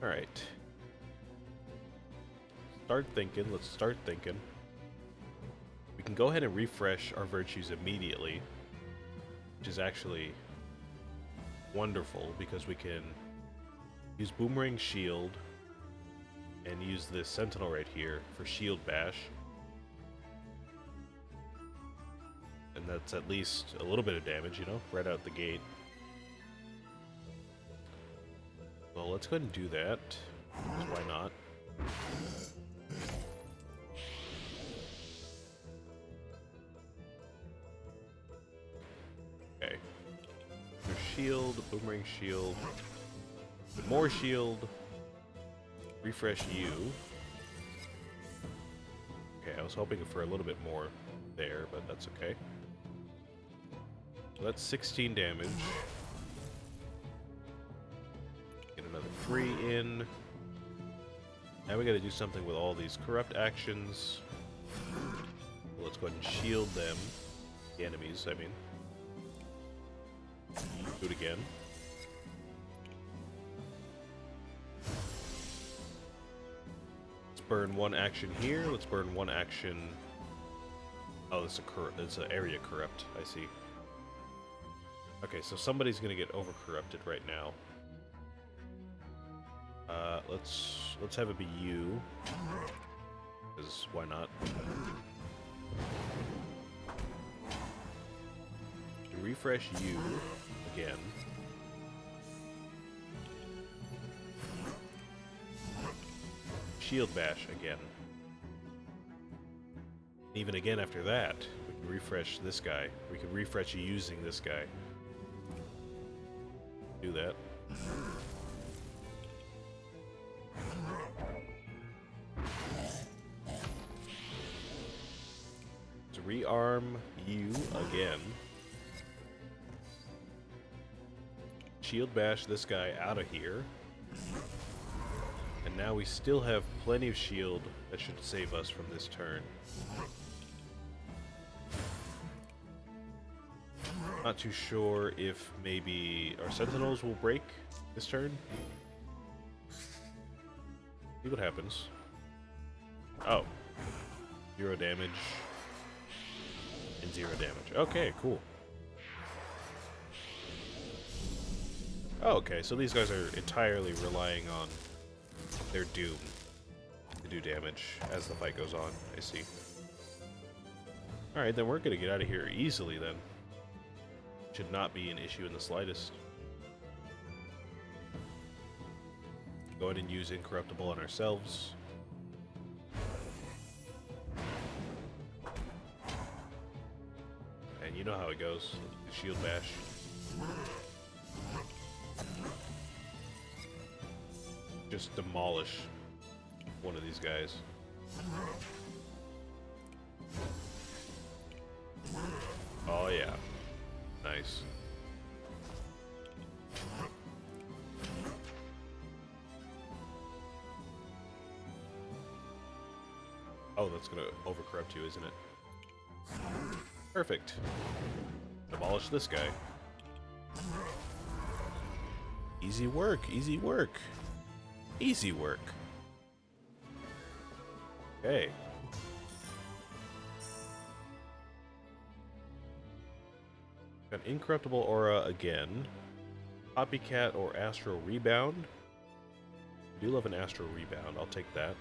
Alright. Start thinking. Let's start thinking. We can go ahead and refresh our virtues immediately, which is actually wonderful because we can use Boomerang Shield and use this Sentinel right here for Shield Bash. And that's at least a little bit of damage, you know, right out the gate. Well, let's go ahead and do that. Why not? Okay. There's shield, boomerang shield, more shield, refresh you. Okay, I was hoping for a little bit more there, but that's okay. So that's 16 damage. Get another 3 in. Now we gotta do something with all these corrupt actions. Let's go ahead and shield them. The enemies, I mean. Do it again. Let's burn one action here. Let's burn one action. Oh, it's an area corrupt. I see. Okay, so somebody's gonna get over corrupted right now. Let's have it be you. Because why not? Refresh you again. Shield bash again. Even again after that, we can refresh this guy. We can refresh you using this guy. Do that. To rearm you again. Shield bash this guy out of here. And now we still have plenty of shield that should save us from this turn. Not too sure if maybe our sentinels will break this turn. See what happens. Oh. 0 damage. And 0 damage. Okay, cool. Oh, okay, so these guys are entirely relying on their doom to do damage as the fight goes on. I see. Alright, then we're gonna get out of here easily then. Should not be an issue in the slightest. Go ahead and use Incorruptible on ourselves. And you know how it goes. Shield bash. Just demolish one of these guys. Oh yeah. Nice. Oh, that's gonna overcorrupt you, isn't it? Perfect. Demolish this guy. Easy work, easy work. Easy work. Okay. Got Incorruptible Aura again. Copycat or Astral Rebound. I do love an Astral Rebound. I'll take that.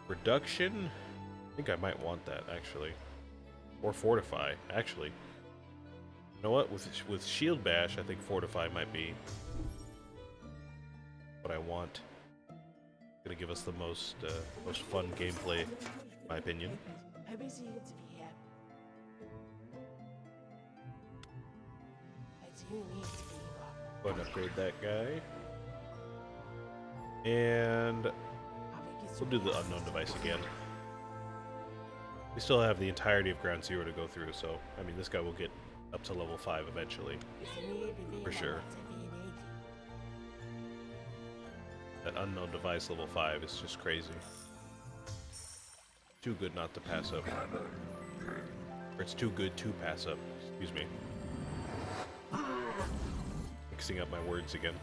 Reduction. I think I might want that, actually. Or Fortify, actually. You know what? With Shield Bash, I think Fortify might be what I want. It's gonna give us the most fun gameplay, in my opinion. Go ahead and upgrade that guy. And we'll do the unknown device again. We still have the entirety of Ground Zero to go through, so, I mean, this guy will get up to level 5 eventually. For sure. That unknown device level 5 is just crazy. Too good not to pass up. Or it's too good to pass up. Excuse me. Mixing up my words again.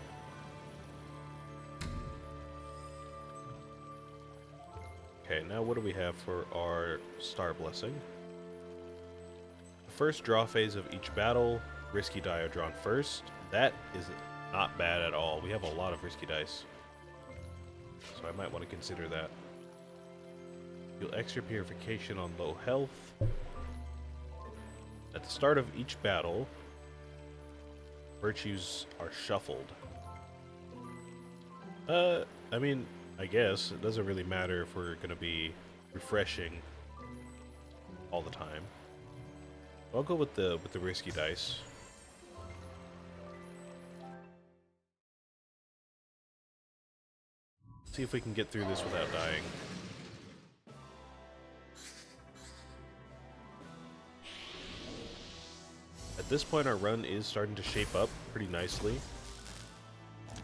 Okay, now what do we have for our Star Blessing? The first draw phase of each battle, risky die are drawn first. That is not bad at all. We have a lot of risky dice, so I might want to consider that. Deal extra purification on low health. At the start of each battle, virtues are shuffled. I mean, I guess it doesn't really matter if we're gonna be refreshing all the time. I'll go with the risky dice. See if we can get through this without dying. At this point, our run is starting to shape up pretty nicely.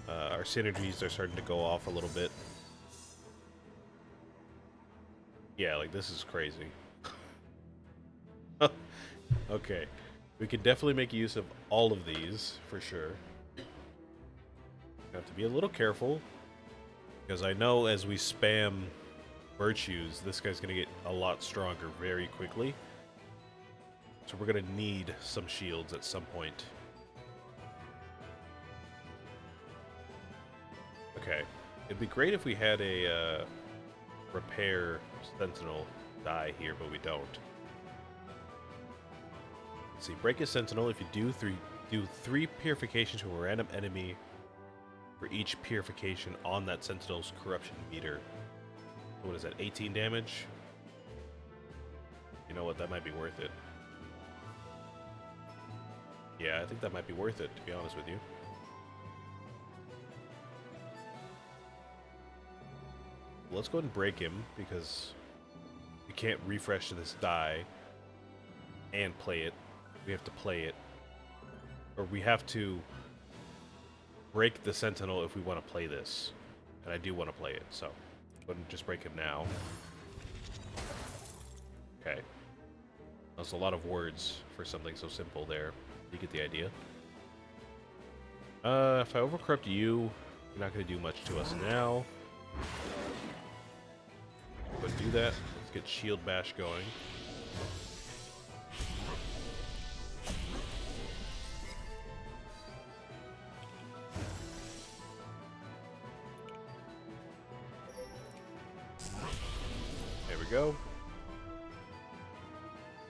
Our synergies are starting to go off a little bit. Yeah, like this is crazy. Okay, we can definitely make use of all of these for sure. Have to be a little careful because I know as we spam virtues, this guy's gonna get a lot stronger very quickly. So we're gonna need some shields at some point. Okay, it'd be great if we had a repair sentinel die here, but we don't. Let's see, break a sentinel. If you do three purifications to a random enemy for each purification on that sentinel's corruption meter. What is that? 18 damage. You know what? That might be worth it. Yeah, I think that might be worth it, to be honest with you. Let's go ahead and break him, because we can't refresh this die and play it. We have to play it. Or we have to break the Sentinel if we want to play this. And I do want to play it, so go ahead and just break him now. Okay. That's a lot of words for something so simple there. You get the idea. If I overcorrupt you, you're not going to do much to us now. But do that. Let's get Shield Bash going. There we go.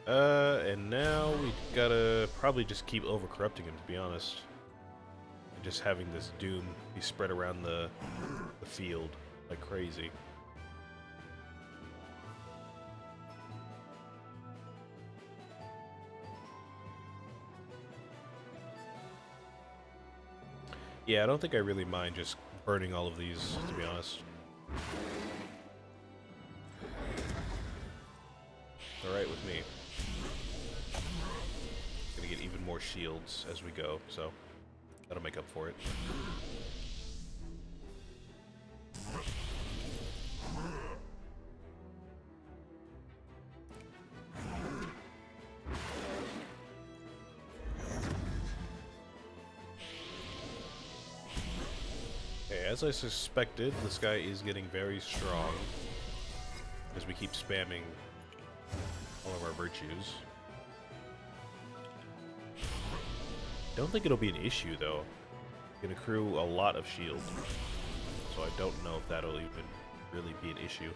And now we gotta probably just keep overcorrupting him, to be honest. And just having this doom be spread around the field like crazy. Yeah, I don't think I really mind just burning all of these, to be honest. It's alright with me. Gonna get even more shields as we go, so that'll make up for it. Okay, as I suspected, this guy is getting very strong as we keep spamming all of our virtues. Don't think it'll be an issue, though. Can accrue a lot of shield, so I don't know if that'll even really be an issue.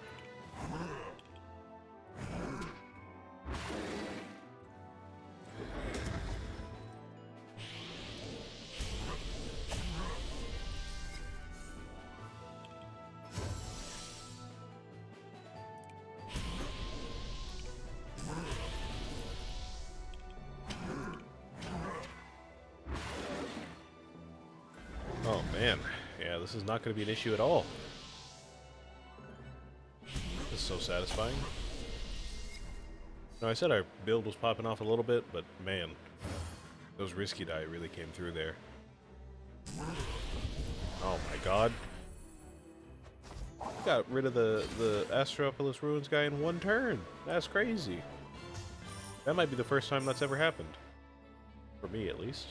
Oh man, yeah, this is not going to be an issue at all. This is so satisfying. Now, I said our build was popping off a little bit, but man, those risky die really came through there. Oh my god. Got rid of the Astrea Ruins guy in one turn. That's crazy. That might be the first time that's ever happened. For me, at least.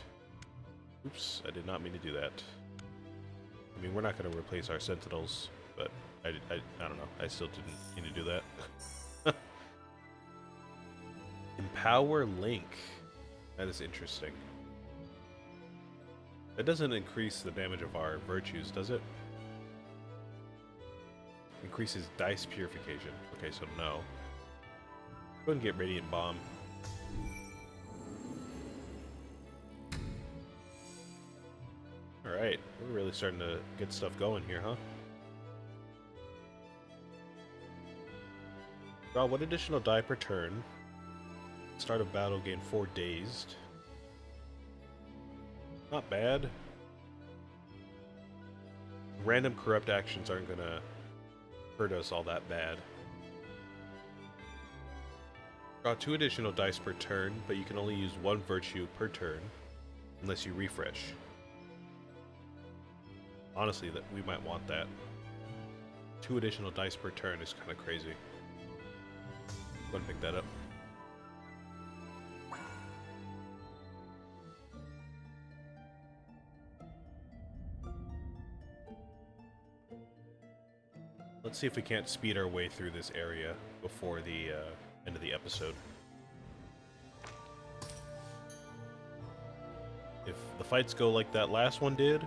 Oops, I did not mean to do that. I mean, we're not going to replace our Sentinels but I don't know. I still didn't need to do that. Empower Link. That is interesting. That doesn't increase the damage of our virtues, does it? Increases dice purification. Okay, so no. Go ahead and get Radiant Bomb. Alright, we're really starting to get stuff going here, huh? Draw 1 additional die per turn. Start of battle, gain 4 dazed. Not bad. Random corrupt actions aren't gonna hurt us all that bad. Draw 2 additional dice per turn, but you can only use 1 virtue per turn unless you refresh. Honestly, that we might want that. 2 additional dice per turn is kind of crazy. Go ahead and pick that up. Let's see if we can't speed our way through this area before the end of the episode. If the fights go like that last one did,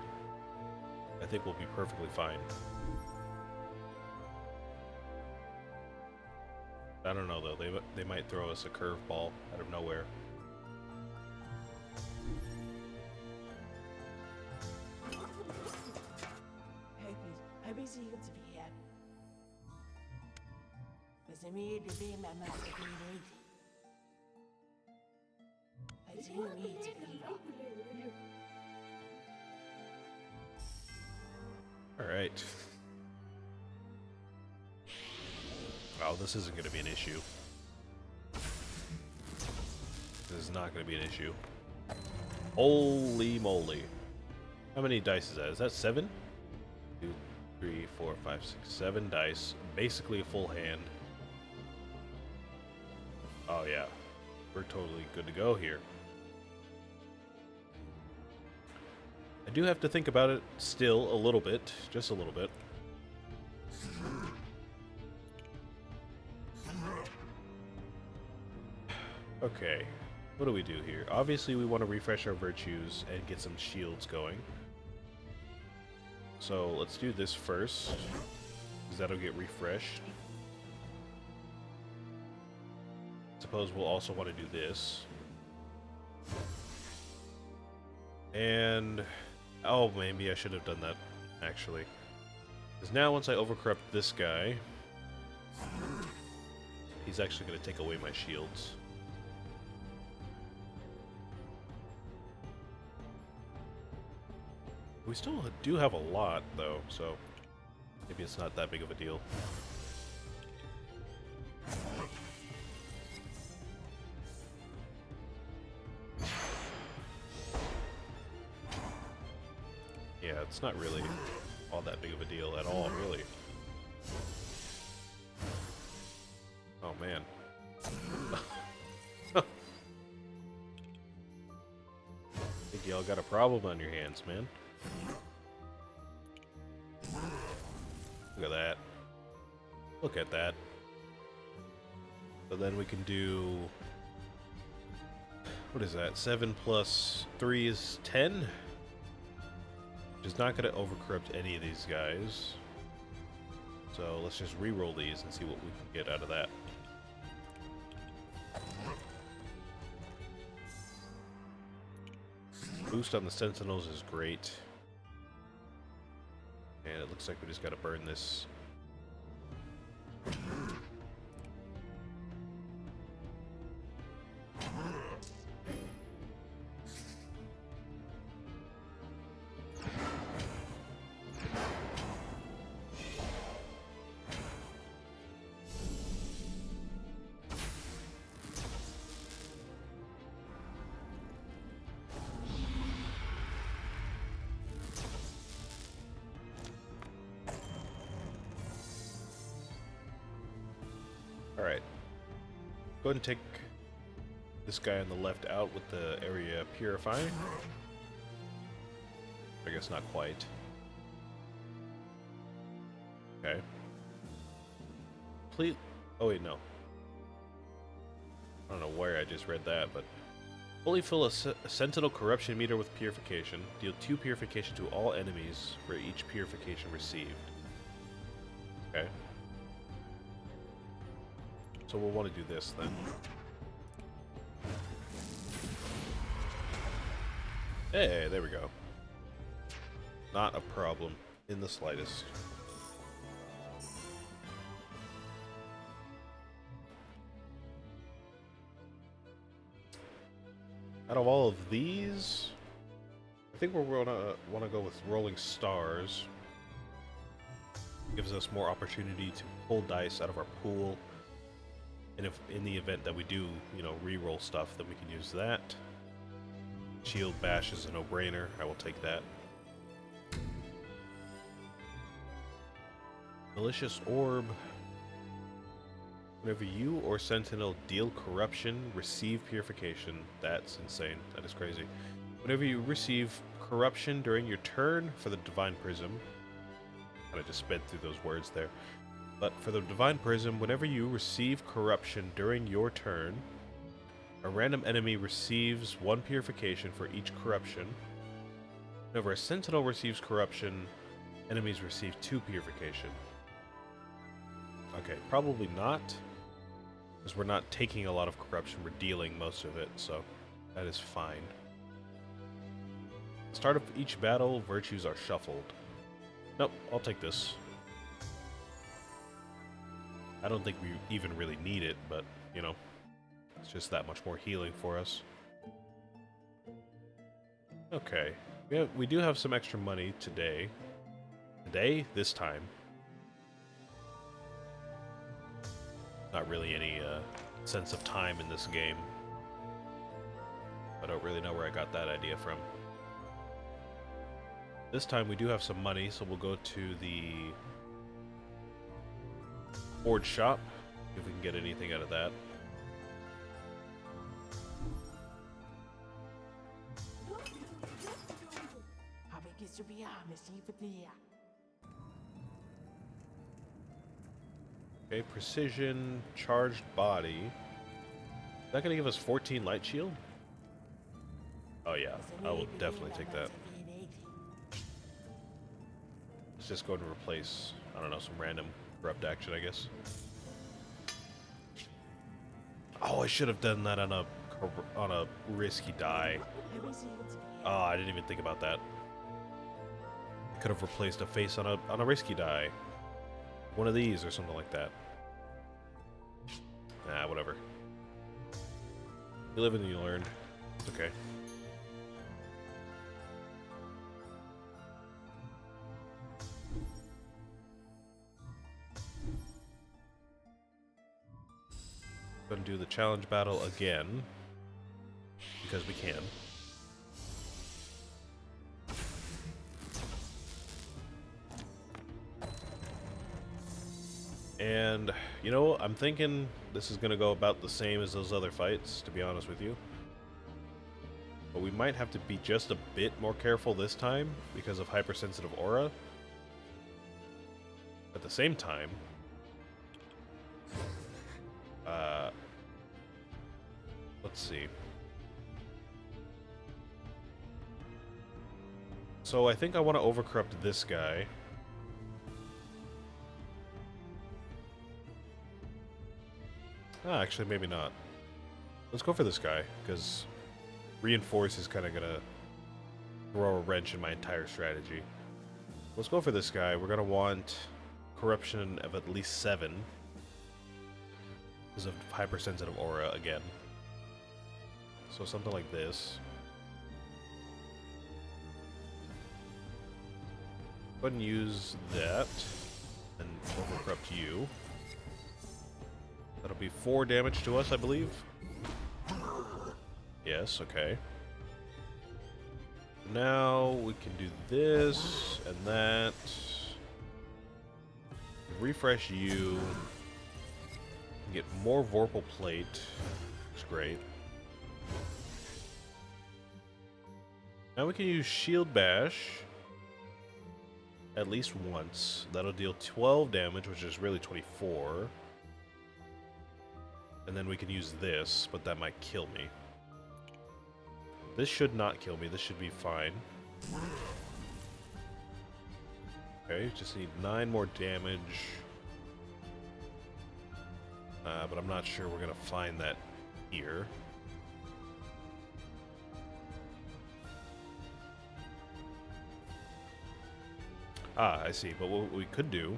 I think we'll be perfectly fine. I don't know though, they might throw us a curveball out of nowhere. Alright. Wow, this isn't going to be an issue. This is not going to be an issue. Holy moly. How many dice is that? Is that 7? 2, 3, 4, 5, 6, 7 dice. Basically a full hand. Oh yeah. We're totally good to go here. I do have to think about it still a little bit. Just a little bit. Okay, what do we do here? Obviously we want to refresh our virtues and get some shields going. So let's do this first, because that'll get refreshed. Suppose we'll also want to do this. And... oh, maybe I should have done that, actually. Because now once I overcorrupt this guy, he's actually going to take away my shields. We still do have a lot, though, so maybe it's not that big of a deal. Yeah, it's not really all that big of a deal at all, really. Oh, man. I think y'all got a problem on your hands, man. Look at that. Look at that. So then we can do... what is that? 7 plus 3 is 10? Which is not going to overcorrupt any of these guys. So let's just re-roll these and see what we can get out of that. Boost on the Sentinels is great. And it looks like we just gotta burn this. Alright. Go ahead and take this guy on the left out with the area purifying. I guess not quite. Okay. Okay. Complete. Oh wait, no. I don't know where I just read that, but fully fill a sentinel corruption meter with purification. Deal 2 purification to all enemies for each purification received. Okay. So we'll want to do this then. Hey, there we go. Not a problem in the slightest. Out of all of these, I think we're gonna want to go with Rolling Stars. Gives us more opportunity to pull dice out of our pool. And if in the event that we do, you know, re-roll stuff, then we can use that. Shield Bash is a no-brainer. I will take that. Malicious Orb. Whenever you or Sentinel deal corruption, receive purification. That's insane. That is crazy. Whenever you receive corruption during your turn for the Divine Prism. Kind of just sped through those words there. But for the Divine Prism, whenever you receive corruption during your turn, a random enemy receives 1 purification for each corruption. Whenever a Sentinel receives corruption, enemies receive 2 purification. Okay, probably not, because we're not taking a lot of corruption, we're dealing most of it, so that is fine. Start of each battle, virtues are shuffled. Nope, I'll take this. I don't think we even really need it, but, you know, it's just that much more healing for us. Okay, we do have some extra money today. This time. Not really any sense of time in this game. I don't really know where I got that idea from. This time we do have some money, so we'll go to the Forge shop, if we can get anything out of that. Okay, precision, charged body. Is that going to give us 14 light shield? Oh yeah, I will definitely take that. Let's just go and replace, I don't know, some random corrupt action, I guess. Oh, I should have done that on a risky die. Oh, I didn't even think about that. I could have replaced a face on a risky die. One of these or something like that. Nah, whatever. You live and you learn. It's okay. Gonna do the challenge battle again. Because we can. And, you know, I'm thinking this is going to go about the same as those other fights, to be honest with you. But we might have to be just a bit more careful this time because of hypersensitive aura. At the same time, let's see. So I think I want to overcorrupt this guy. Ah, actually, maybe not. Let's go for this guy, because Reinforce is kind of going to throw a wrench in my entire strategy. Let's go for this guy. We're going to want corruption of at least 7. Because of hypersensitive aura again. So something like this. Go ahead and use that. And overcorrupt you. That'll be 4 damage to us, I believe. Yes, okay. Now we can do this and that. Refresh you. Get more Vorpal Plate. Looks great. Now we can use Shield Bash. at least once. That'll deal 12 damage, which is really 24. And then we can use this, but that might kill me. This should not kill me. This should be fine. Okay, just need 9 more damage. But I'm not sure we're going to find that here. Ah, I see. But what we could do,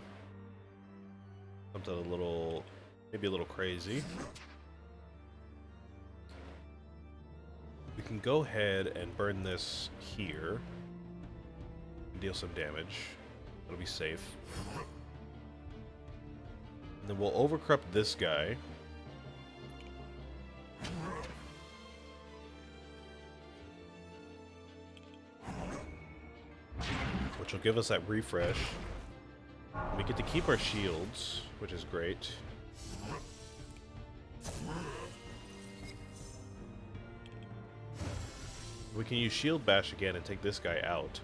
something a little, maybe a little crazy. We can go ahead and burn this here. Deal some damage. It'll be safe. And then we'll overcorrupt this guy. Which will give us that refresh. We get to keep our shields, which is great. We can use Shield Bash again and take this guy out.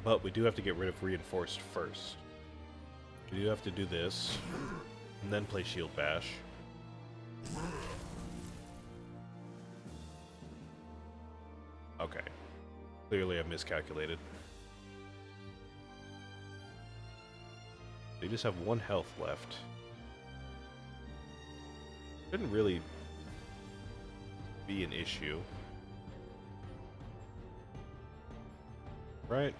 But we do have to get rid of Reinforced first. We do have to do this, and then play Shield Bash. Okay. Clearly I miscalculated. They just have 1 health left. Shouldn't really be an issue. Right?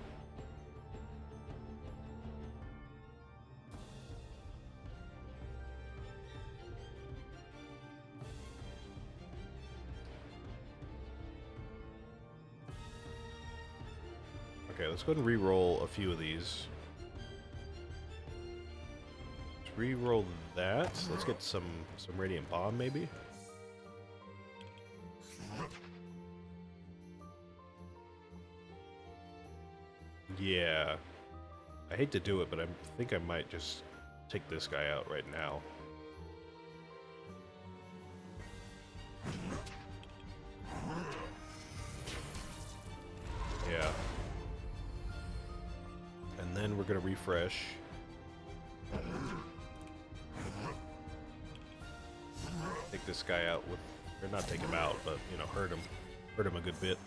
Okay, let's go ahead and re-roll a few of these. Let's re-roll that. Let's get some Radiant Bomb, maybe? Yeah. I hate to do it, but I think I might just take this guy out right now. Yeah. And then we're gonna refresh. Take this guy out with, or not take him out, but you know, hurt him a good bit.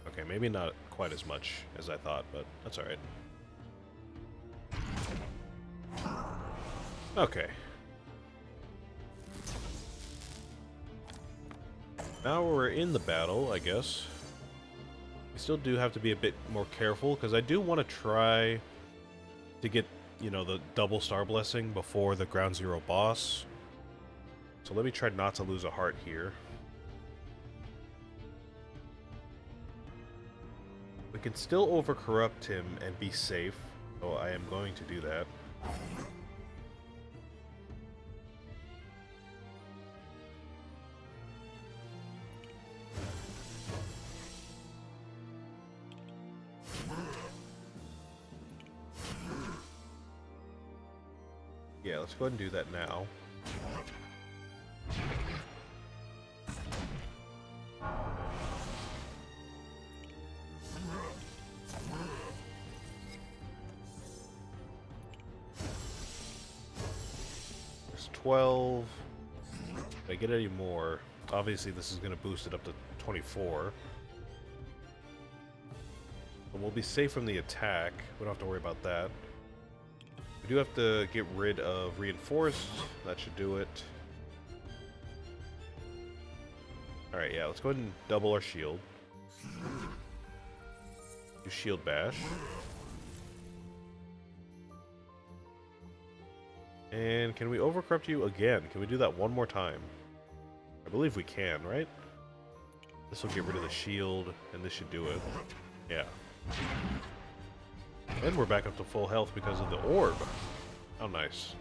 Okay, maybe not quite as much as I thought, but that's alright. Okay. Now we're in the battle, I guess. We still do have to be a bit more careful, because I do want to try to get, you know, the double star blessing before the ground zero boss. So let me try not to lose a heart here. We can still overcorrupt him and be safe, so I am going to do that. Yeah, let's go ahead and do that now. There's 12. If I get any more, obviously this is going to boost it up to 24. But we'll be safe from the attack. We don't have to worry about that. We do have to get rid of Reinforced. That should do it. Alright, yeah, let's go ahead and double our shield. Do Shield Bash. And can we overcorrupt you again? Can we do that one more time? I believe we can, right? This will get rid of the shield, and this should do it. Yeah. And we're back up to full health because of the orb. How nice.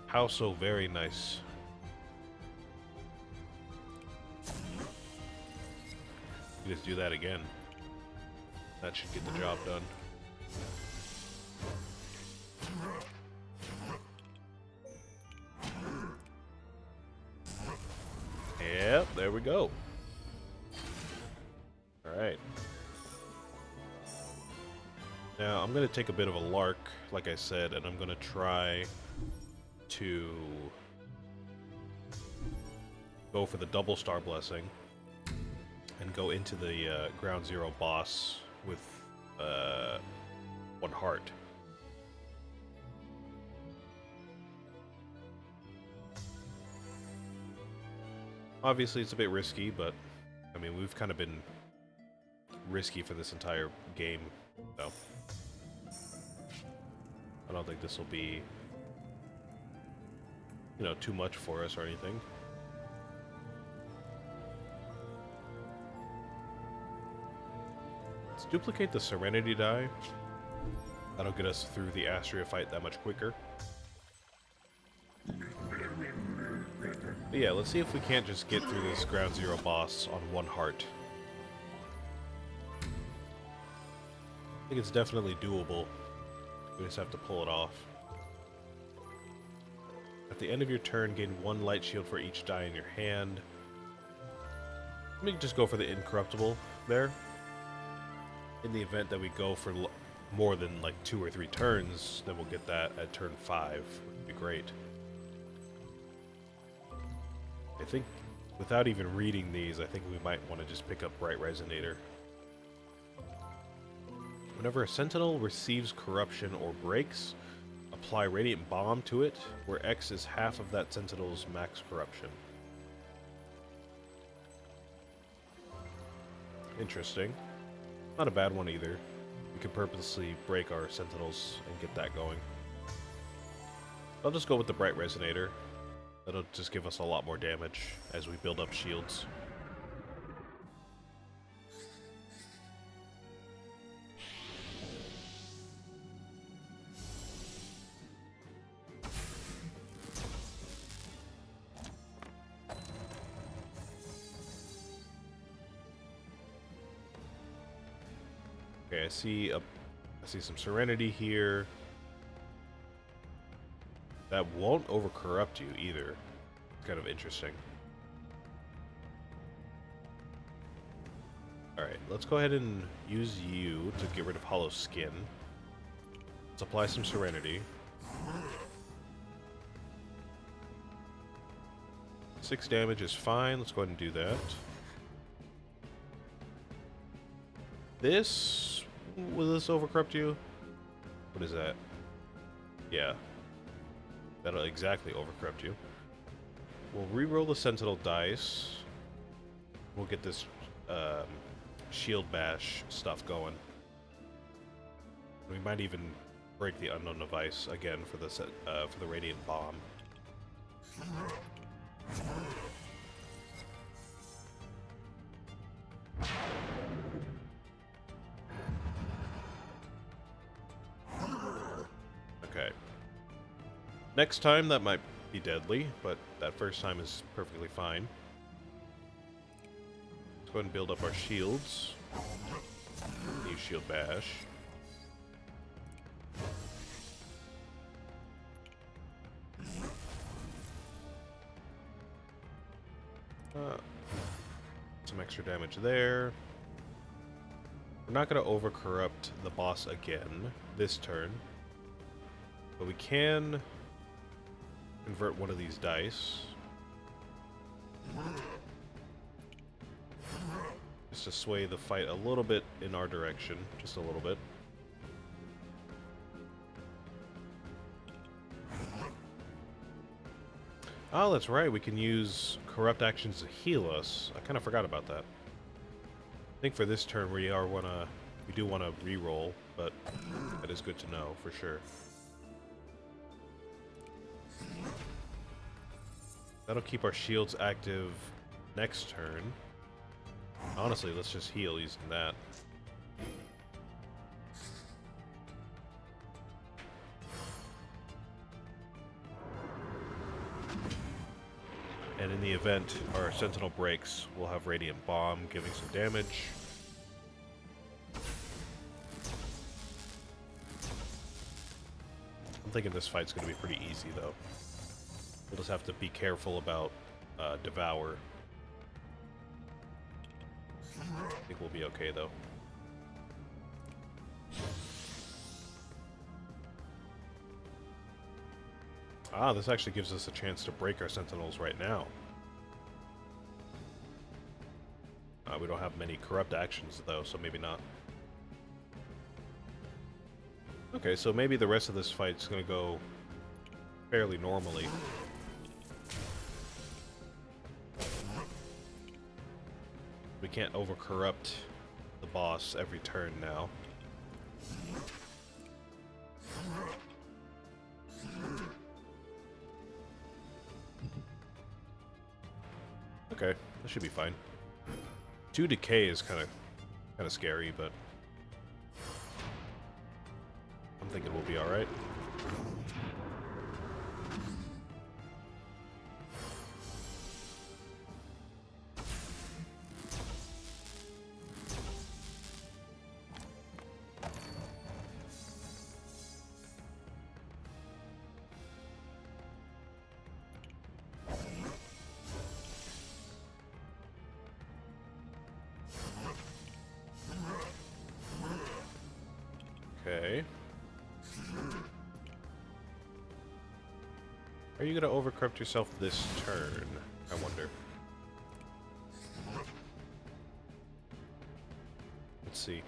How so very nice. You just do that again. That should get the job done. Yep, there we go. Alright. Now, I'm going to take a bit of a lark, like I said, and I'm going to try to go for the double star blessing and go into the ground zero boss with 1 heart. Obviously, it's a bit risky, but I mean, we've kind of been risky for this entire game, so I don't think this will be, you know, too much for us or anything. Let's duplicate the Serenity die. That'll get us through the Astrea fight that much quicker. But yeah, let's see if we can't just get through this ground zero boss on 1 heart. I think it's definitely doable. We just have to pull it off. At the end of your turn, gain 1 light shield for each die in your hand. Let me just go for the incorruptible there. In the event that we go for more than like 2 or 3 turns, then we'll get that at turn 5. Would be great. I think, without even reading these, I think we might want to just pick up Bright Resonator. Whenever a Sentinel receives corruption or breaks, apply Radiant Bomb to it, where X is half of that Sentinel's max corruption. Interesting. Not a bad one either. We could purposely break our Sentinels and get that going. I'll just go with the Bright Resonator. That'll just give us a lot more damage as we build up shields. Okay, I see some Serenity here. That won't overcorrupt you either. It's kind of interesting. Alright, let's go ahead and use you to get rid of Hollow Skin. Let's apply some Serenity. 6 damage is fine. Let's go ahead and do that. This... will this overcorrupt you? What is that? Yeah. That'll exactly overcorrupt you. We'll re-roll the Sentinel dice. We'll get this shield bash stuff going. We might even break the Unknown Device again for the Radiant Bomb. Okay. Next time that might be deadly, but that first time is perfectly fine. Let's go ahead and build up our shields. Use Shield Bash. Some extra damage there. We're not going to overcorrupt the boss again this turn, but we can convert one of these dice. Just to sway the fight a little bit in our direction, just a little bit. Oh, that's right, we can use corrupt actions to heal us. I kind of forgot about that. I think for this turn we do want to re-roll, but that is good to know for sure. That'll keep our shields active next turn. Honestly, let's just heal using that. And in the event our Sentinel breaks, we'll have Radiant Bomb giving some damage. I'm thinking this fight's going to be pretty easy, though. We'll just have to be careful about Devour. I think we'll be okay, though. Ah, this actually gives us a chance to break our sentinels right now. We don't have many corrupt actions, though, so maybe not. Okay, so maybe the rest of this fight's gonna go fairly normally. We can't over-corrupt the boss every turn now. Okay, that should be fine. 2 decay is kind of scary, but I'm thinking we'll be all right. Okay. Are you gonna overcorrupt yourself this turn? I wonder. Let's see.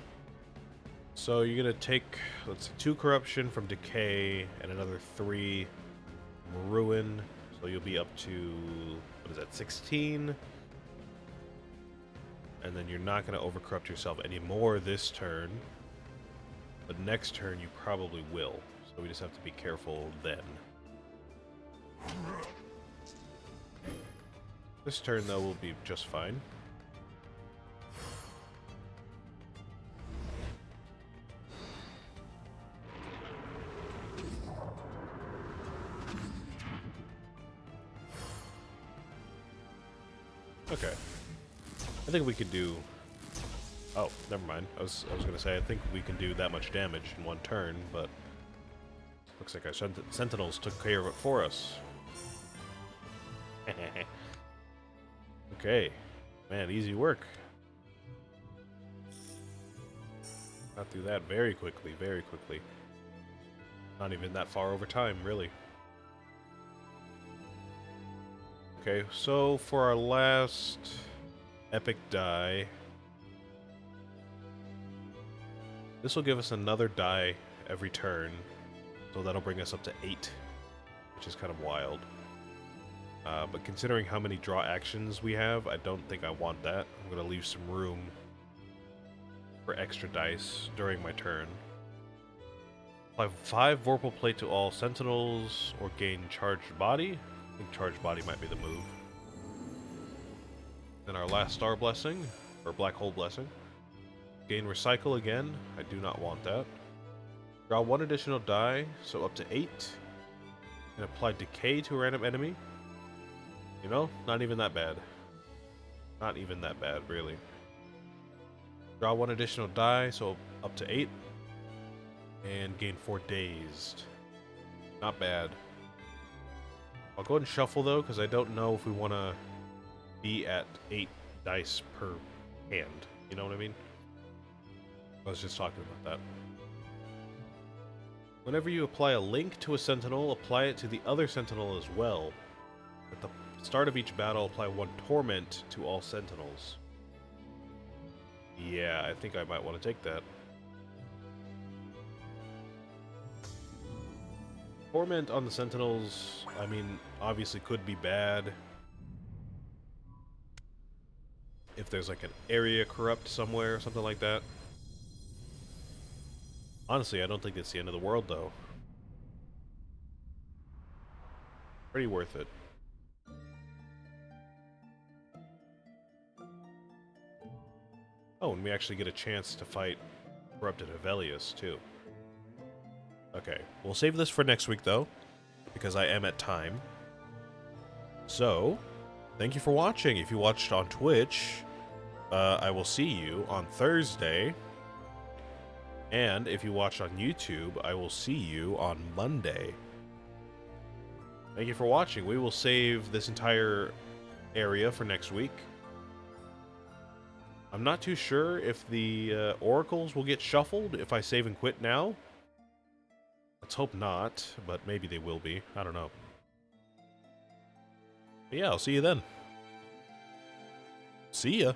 So you're gonna take, let's see, 2 corruption from decay and another 3 from ruin. So you'll be up to, what is that, 16? And then you're not gonna overcorrupt yourself anymore this turn. But next turn you probably will. So we just have to be careful then. This turn, though, will be just fine. Okay. I think we could do... Oh, never mind. I was gonna say, I think we can do that much damage in one turn, but... Looks like our sentinels took care of it for us. Okay. Man, easy work. Got through that very quickly, very quickly. Not even that far over time, really. Okay, so for our last epic die, this will give us another die every turn, so that'll bring us up to 8, which is kind of wild. But considering how many draw actions we have, I don't think I want that. I'm going to leave some room for extra dice during my turn. Apply 5 Vorpal Plate to all sentinels, or gain Charged Body. I think Charged Body might be the move. Then our last Star Blessing, or Black Hole Blessing. Gain Recycle again. I do not want that. Draw 1 additional die, so up to 8. And apply Decay to a random enemy. You know, not even that bad. Not even that bad, really. Draw 1 additional die, so up to 8. And gain 4 Dazed. Not bad. I'll go ahead and shuffle, though, because I don't know if we want to be at 8 dice per hand. You know what I mean? I was just talking about that. Whenever you apply a link to a sentinel, apply it to the other sentinel as well. At the start of each battle, apply 1 torment to all sentinels. Yeah, I think I might want to take that. Torment on the sentinels, I mean, obviously could be bad. If there's like an area corrupt somewhere or something like that. Honestly, I don't think it's the end of the world, though. Pretty worth it. Oh, and we actually get a chance to fight Corrupted Hevelius, too. Okay, we'll save this for next week, though, because I am at time. So, thank you for watching. If you watched on Twitch, I will see you on Thursday. And if you watched on YouTube, I will see you on Monday. Thank you for watching. We will save this entire area for next week. I'm not too sure if the oracles will get shuffled if I save and quit now. Let's hope not, but maybe they will be. I don't know. But yeah, I'll see you then. See ya.